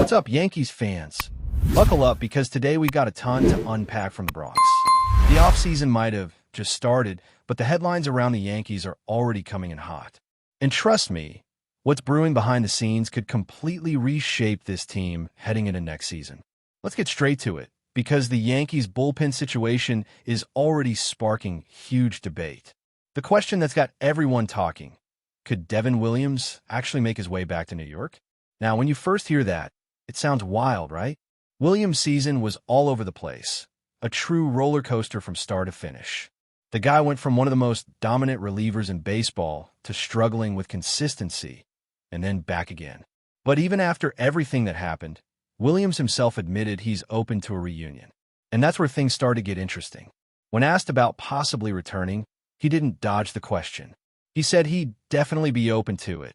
What's up, Yankees fans? Buckle up because today we got a ton to unpack from the Bronx. The offseason might have just started, but the headlines around the Yankees are already coming in hot. And trust me, what's brewing behind the scenes could completely reshape this team heading into next season. Let's get straight to it, because the Yankees' bullpen situation is already sparking huge debate. The question that's got everyone talking: could Devin Williams actually make his way back to New York? Now, when you first hear that, it sounds wild, right? Williams' season was all over the place, a true roller coaster from start to finish. The guy went from one of the most dominant relievers in baseball to struggling with consistency, and then back again. But even after everything that happened, Williams himself admitted he's open to a reunion. And that's where things started to get interesting. When asked about possibly returning, he didn't dodge the question. He said he'd definitely be open to it.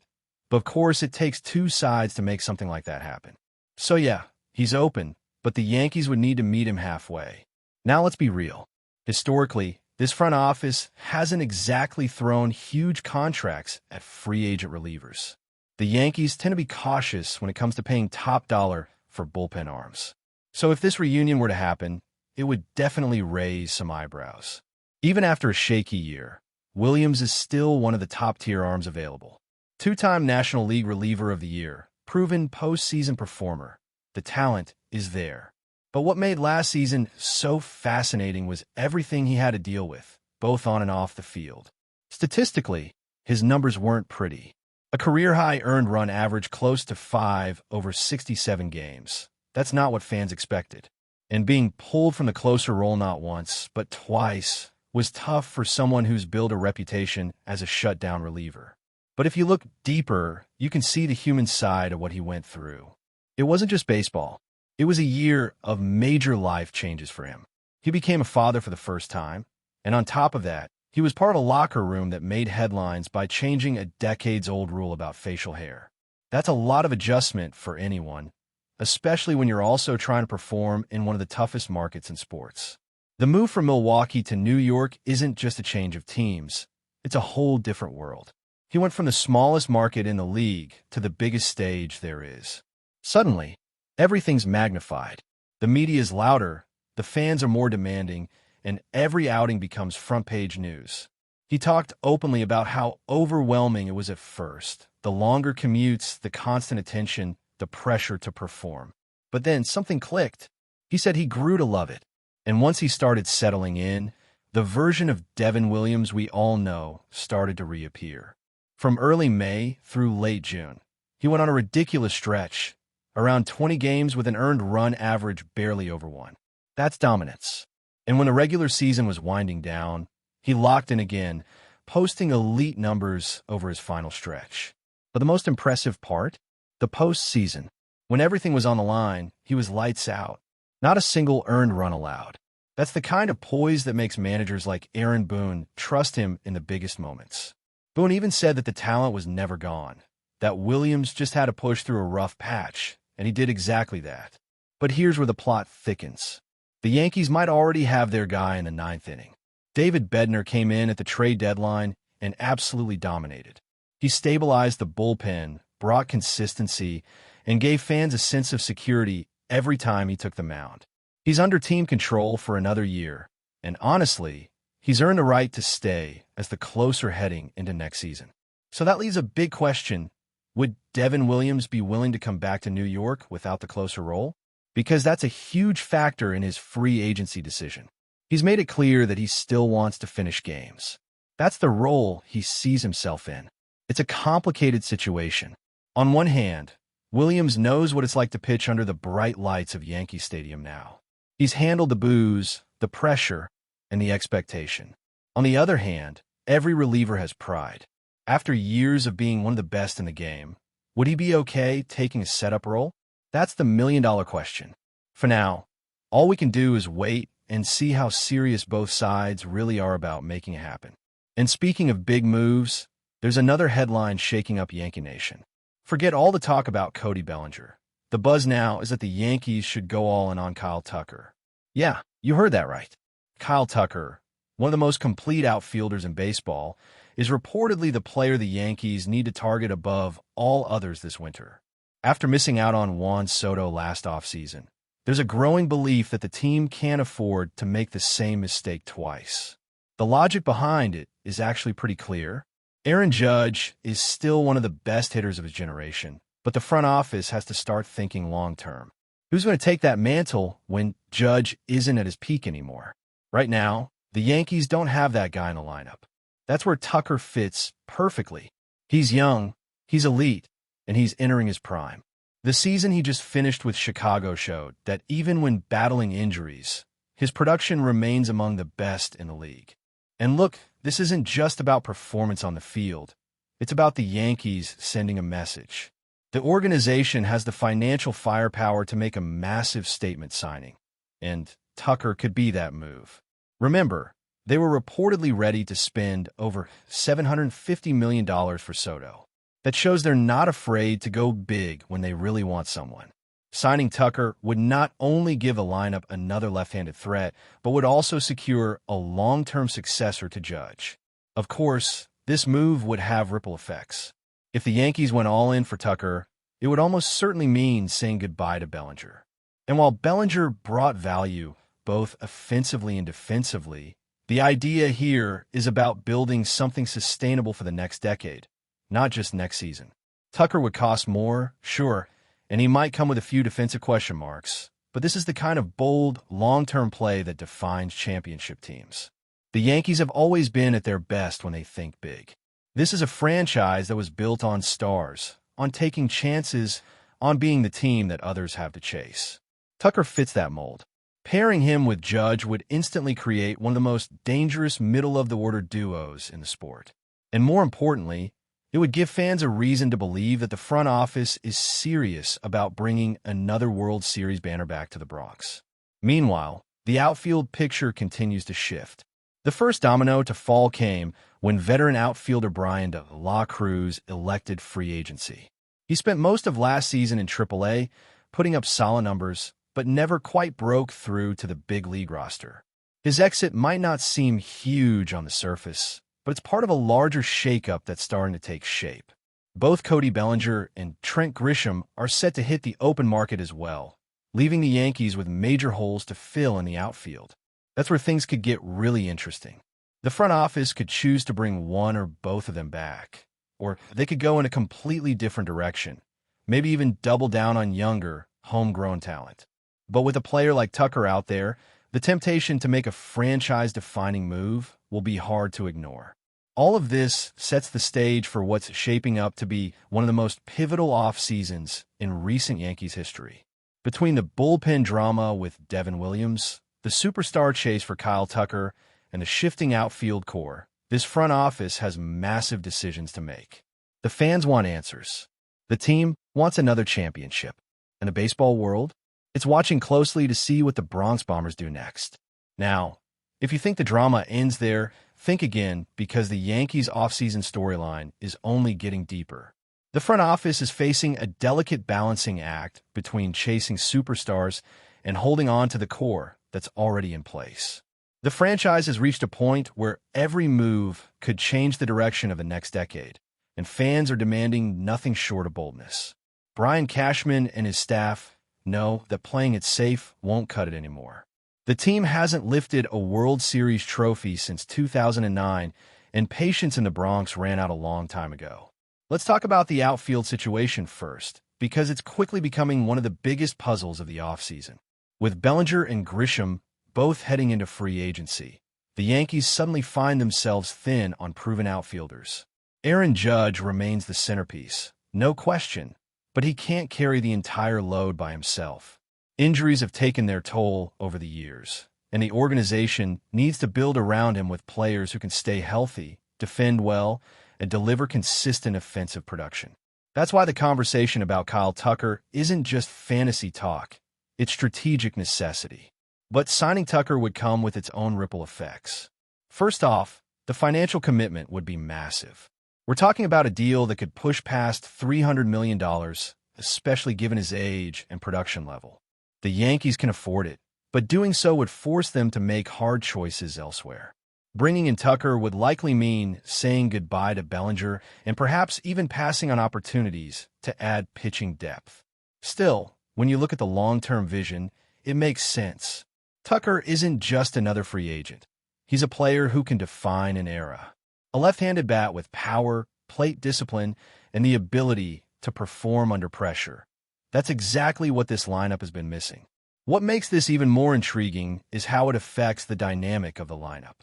But of course, it takes two sides to make something like that happen. So yeah, he's open, but the Yankees would need to meet him halfway. Now let's be real. Historically, this front office hasn't exactly thrown huge contracts at free agent relievers. The Yankees tend to be cautious when it comes to paying top dollar for bullpen arms. So if this reunion were to happen, it would definitely raise some eyebrows. Even after a shaky year, Williams is still one of the top-tier arms available. Two-time National League Reliever of the Year, proven postseason performer. The talent is there. But what made last season so fascinating was everything he had to deal with, both on and off the field. Statistically, his numbers weren't pretty. A career-high earned run average close to 5 over 67 games. That's not what fans expected. And being pulled from the closer role not once, but twice, was tough for someone who's built a reputation as a shutdown reliever. But if you look deeper, you can see the human side of what he went through. It wasn't just baseball. It was a year of major life changes for him. He became a father for the first time, and on top of that, he was part of a locker room that made headlines by changing a decades-old rule about facial hair. That's a lot of adjustment for anyone, especially when you're also trying to perform in one of the toughest markets in sports. The move from Milwaukee to New York isn't just a change of teams. It's a whole different world. He went from the smallest market in the league to the biggest stage there is. Suddenly, everything's magnified. The media is louder, the fans are more demanding, and every outing becomes front-page news. He talked openly about how overwhelming it was at first. The longer commutes, the constant attention, the pressure to perform. But then something clicked. He said he grew to love it. And once he started settling in, the version of Devin Williams we all know started to reappear. From early May through late June, he went on a ridiculous stretch, around 20 games with an earned run average barely over 1. That's dominance. And when the regular season was winding down, he locked in again, posting elite numbers over his final stretch. But the most impressive part? The postseason. When everything was on the line, he was lights out. Not a single earned run allowed. That's the kind of poise that makes managers like Aaron Boone trust him in the biggest moments. Boone even said that the talent was never gone, that Williams just had to push through a rough patch, and he did exactly that. But here's where the plot thickens. The Yankees might already have their guy in the 9th inning. David Bednar came in at the trade deadline and absolutely dominated. He stabilized the bullpen, brought consistency, and gave fans a sense of security every time he took the mound. He's under team control for another year, and honestly, he's earned the right to stay as the closer heading into next season. So that leaves a big question. Would Devin Williams be willing to come back to New York without the closer role? Because that's a huge factor in his free agency decision. He's made it clear that he still wants to finish games. That's the role he sees himself in. It's a complicated situation. On one hand, Williams knows what it's like to pitch under the bright lights of Yankee Stadium now. He's handled the boos, the pressure, and the expectation. On the other hand, every reliever has pride. After years of being one of the best in the game, would he be okay taking a setup role? That's the million-dollar question. For now, all we can do is wait and see how serious both sides really are about making it happen. And speaking of big moves, there's another headline shaking up Yankee Nation. Forget all the talk about Cody Bellinger. The buzz now is that the Yankees should go all in on Kyle Tucker. Yeah, you heard that right. Kyle Tucker, one of the most complete outfielders in baseball, is reportedly the player the Yankees need to target above all others this winter. After missing out on Juan Soto last offseason, there's a growing belief that the team can't afford to make the same mistake twice. The logic behind it is actually pretty clear. Aaron Judge is still one of the best hitters of his generation, but the front office has to start thinking long-term. Who's going to take that mantle when Judge isn't at his peak anymore? Right now, the Yankees don't have that guy in the lineup. That's where Tucker fits perfectly. He's young, he's elite, and he's entering his prime. The season he just finished with Chicago showed that even when battling injuries, his production remains among the best in the league. And look, this isn't just about performance on the field. It's about the Yankees sending a message. The organization has the financial firepower to make a massive statement signing, and Tucker could be that move. Remember, they were reportedly ready to spend over $750 million for Soto. That shows they're not afraid to go big when they really want someone. Signing Tucker would not only give the lineup another left-handed threat, but would also secure a long-term successor to Judge. Of course, this move would have ripple effects. If the Yankees went all in for Tucker, it would almost certainly mean saying goodbye to Bellinger. And while Bellinger brought value, both offensively and defensively, the idea here is about building something sustainable for the next decade, not just next season. Tucker would cost more, sure, and he might come with a few defensive question marks, but this is the kind of bold, long-term play that defines championship teams. The Yankees have always been at their best when they think big. This is a franchise that was built on stars, on taking chances, on being the team that others have to chase. Tucker fits that mold. Pairing him with Judge would instantly create one of the most dangerous middle-of-the-order duos in the sport. And more importantly, it would give fans a reason to believe that the front office is serious about bringing another World Series banner back to the Bronx. Meanwhile, the outfield picture continues to shift. The first domino to fall came when veteran outfielder Brian De La Cruz elected free agency. He spent most of last season in AAA, putting up solid numbers, but never quite broke through to the big league roster. His exit might not seem huge on the surface, but it's part of a larger shakeup that's starting to take shape. Both Cody Bellinger and Trent Grisham are set to hit the open market as well, leaving the Yankees with major holes to fill in the outfield. That's where things could get really interesting. The front office could choose to bring one or both of them back, or they could go in a completely different direction, maybe even double down on younger, homegrown talent. But with a player like Tucker out there, the temptation to make a franchise-defining move will be hard to ignore. All of this sets the stage for what's shaping up to be one of the most pivotal off-seasons in recent Yankees history. Between the bullpen drama with Devin Williams, the superstar chase for Kyle Tucker, and the shifting outfield core, this front office has massive decisions to make. The fans want answers. The team wants another championship. In the baseball world, it's watching closely to see what the Bronx Bombers do next. Now, if you think the drama ends there, think again, because the Yankees' offseason storyline is only getting deeper. The front office is facing a delicate balancing act between chasing superstars and holding on to the core that's already in place. The franchise has reached a point where every move could change the direction of the next decade, and fans are demanding nothing short of boldness. Brian Cashman and his staff know that playing it safe won't cut it anymore. The team hasn't lifted a World Series trophy since 2009, and patience in the Bronx ran out a long time ago. Let's talk about the outfield situation first, because it's quickly becoming one of the biggest puzzles of the offseason. With Bellinger and Grisham both heading into free agency, the Yankees suddenly find themselves thin on proven outfielders. Aaron Judge remains the centerpiece, no question, but he can't carry the entire load by himself. Injuries have taken their toll over the years, and the organization needs to build around him with players who can stay healthy, defend well, and deliver consistent offensive production. That's why the conversation about Kyle Tucker isn't just fantasy talk, it's strategic necessity. But signing Tucker would come with its own ripple effects. First off, the financial commitment would be massive. We're talking about a deal that could push past $300 million, especially given his age and production level. The Yankees can afford it, but doing so would force them to make hard choices elsewhere. Bringing in Tucker would likely mean saying goodbye to Bellinger and perhaps even passing on opportunities to add pitching depth. Still, when you look at the long-term vision, it makes sense. Tucker isn't just another free agent. He's a player who can define an era. A left-handed bat with power, plate discipline, and the ability to perform under pressure. That's exactly what this lineup has been missing. What makes this even more intriguing is how it affects the dynamic of the lineup.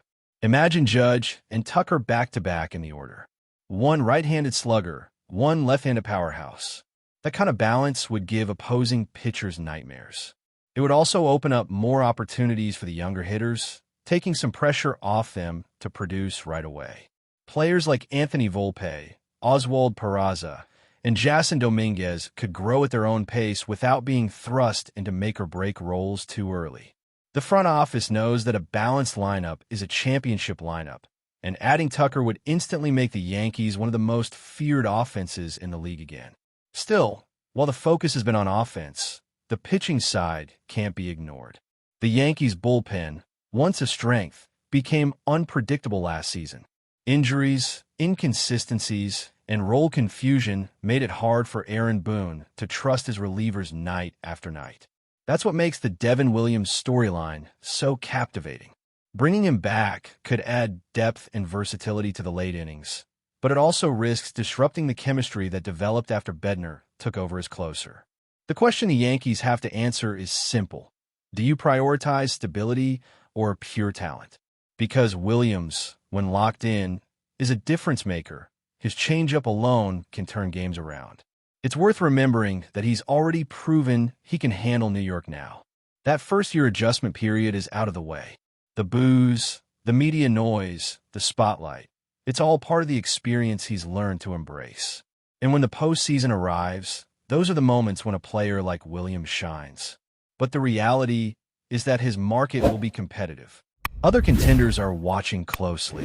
Imagine Judge and Tucker back-to-back in the order. One right-handed slugger, one left-handed powerhouse. That kind of balance would give opposing pitchers nightmares. It would also open up more opportunities for the younger hitters, taking some pressure off them to produce right away. Players like Anthony Volpe, Oswald Peraza, and Jason Dominguez could grow at their own pace without being thrust into make-or-break roles too early. The front office knows that a balanced lineup is a championship lineup, and adding Tucker would instantly make the Yankees one of the most feared offenses in the league again. Still, while the focus has been on offense, the pitching side can't be ignored. The Yankees' bullpen, once a strength, became unpredictable last season. Injuries, inconsistencies, and role confusion made it hard for Aaron Boone to trust his relievers night after night. That's what makes the Devin Williams storyline so captivating. Bringing him back could add depth and versatility to the late innings, but it also risks disrupting the chemistry that developed after Bednar took over as closer. The question the Yankees have to answer is simple. Do you prioritize stability or pure talent? Because Williams, when locked in, is a difference maker. His changeup alone can turn games around. It's worth remembering that he's already proven he can handle New York now. That first-year adjustment period is out of the way. The boos, the media noise, the spotlight, it's all part of the experience he's learned to embrace. And when the postseason arrives, those are the moments when a player like Williams shines. But the reality is that his market will be competitive. Other contenders are watching closely.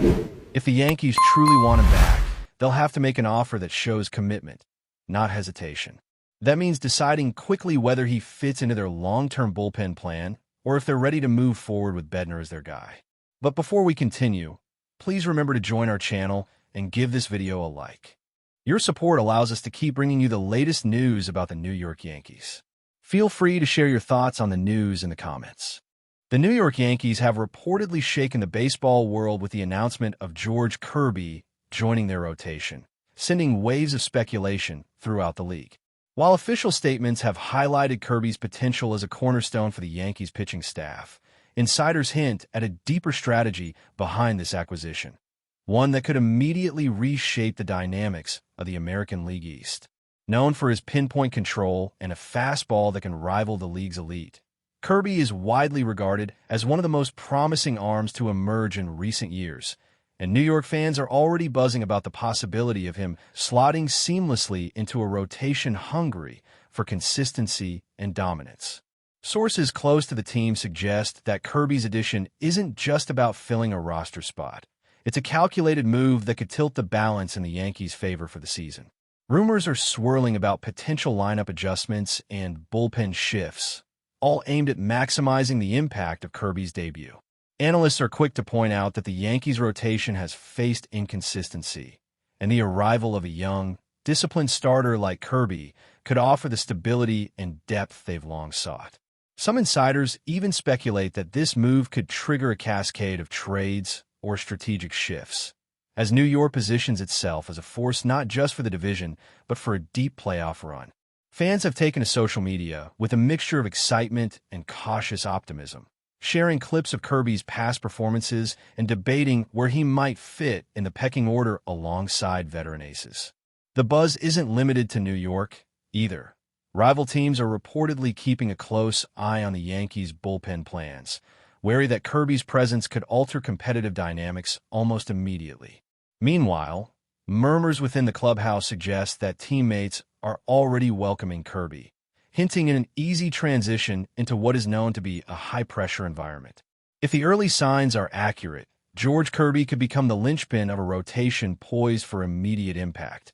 If the Yankees truly want him back, they'll have to make an offer that shows commitment, not hesitation. That means deciding quickly whether he fits into their long-term bullpen plan or if they're ready to move forward with Bednar as their guy. But before we continue, please remember to join our channel and give this video a like. Your support allows us to keep bringing you the latest news about the New York Yankees. Feel free to share your thoughts on the news in the comments. The New York Yankees have reportedly shaken the baseball world with the announcement of George Kirby joining their rotation, sending waves of speculation throughout the league. While official statements have highlighted Kirby's potential as a cornerstone for the Yankees pitching staff, insiders hint at a deeper strategy behind this acquisition, one that could immediately reshape the dynamics of the American League East. Known for his pinpoint control and a fastball that can rival the league's elite, Kirby is widely regarded as one of the most promising arms to emerge in recent years, and New York fans are already buzzing about the possibility of him slotting seamlessly into a rotation hungry for consistency and dominance. Sources close to the team suggest that Kirby's addition isn't just about filling a roster spot. It's a calculated move that could tilt the balance in the Yankees' favor for the season. Rumors are swirling about potential lineup adjustments and bullpen shifts, all aimed at maximizing the impact of Kirby's debut. Analysts are quick to point out that the Yankees' rotation has faced inconsistency, and the arrival of a young, disciplined starter like Kirby could offer the stability and depth they've long sought. Some insiders even speculate that this move could trigger a cascade of trades or strategic shifts, as New York positions itself as a force not just for the division, but for a deep playoff run. Fans have taken to social media with a mixture of excitement and cautious optimism, sharing clips of Kirby's past performances and debating where he might fit in the pecking order alongside veteran aces. The buzz isn't limited to New York, either. Rival teams are reportedly keeping a close eye on the Yankees' bullpen plans, wary that Kirby's presence could alter competitive dynamics almost immediately. Meanwhile, murmurs within the clubhouse suggest that teammates are already welcoming Kirby, hinting at an easy transition into what is known to be a high-pressure environment. If the early signs are accurate, George Kirby could become the linchpin of a rotation poised for immediate impact,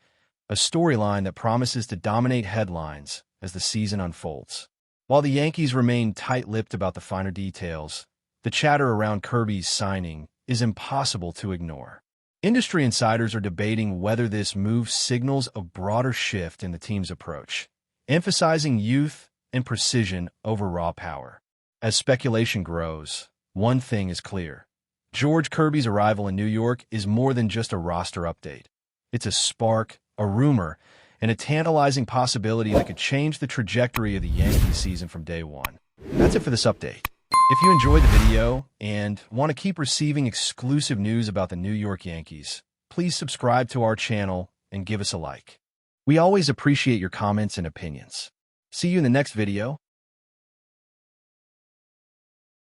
a storyline that promises to dominate headlines as the season unfolds. While the Yankees remain tight-lipped about the finer details, the chatter around Kirby's signing is impossible to ignore. Industry insiders are debating whether this move signals a broader shift in the team's approach, emphasizing youth and precision over raw power. As speculation grows, one thing is clear. George Kirby's arrival in New York is more than just a roster update. It's a spark, a rumor, and a tantalizing possibility that could change the trajectory of the Yankees season from day one. That's it for this update. If you enjoyed the video and want to keep receiving exclusive news about the New York Yankees, please subscribe to our channel and give us a like. We always appreciate your comments and opinions. See you in the next video.